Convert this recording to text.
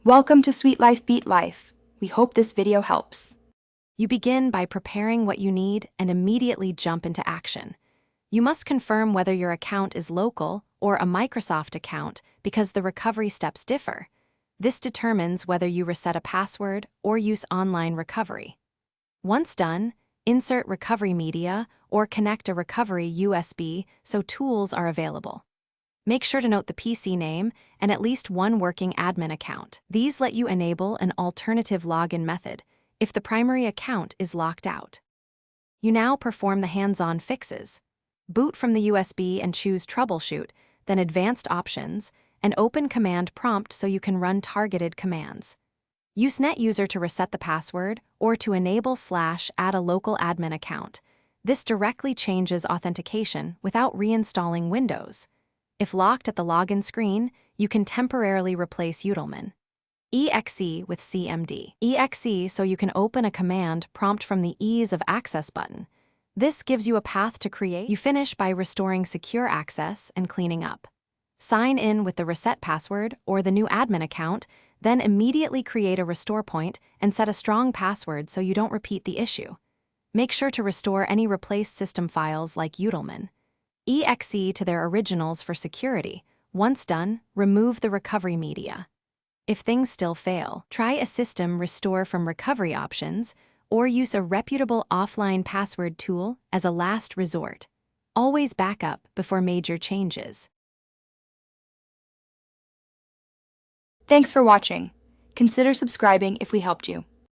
Welcome to Sweet Life Beat Life. We hope this video helps. You begin by preparing what you need and immediately jump into action. You must confirm whether your account is local or a Microsoft account because the recovery steps differ. This determines whether you reset a password or use online recovery. Once done, insert recovery media or connect a recovery USB so tools are available. Make sure to note the PC name and at least one working admin account. These let you enable an alternative login method if the primary account is locked out. You now perform the hands-on fixes. Boot from the USB and choose Troubleshoot, then Advanced Options, and open Command Prompt so you can run targeted commands. Use NetUser to reset the password or to enable/add a local admin account. This directly changes authentication without reinstalling Windows. If locked at the login screen, you can temporarily replace Udelman. EXE with CMD. EXE so you can open a command prompt from the Ease of Access button. This gives you a path to create. You finish by restoring secure access and cleaning up. Sign in with the reset password or the new admin account, then immediately create a restore point and set a strong password so you don't repeat the issue. Make sure to restore any replaced system files like Udelman. EXE to their originals for security. Once done, remove the recovery media. If things still fail, try a system restore from recovery options or use a reputable offline password tool as a last resort. Always back up before major changes. Thanks for watching. Consider subscribing if we helped you.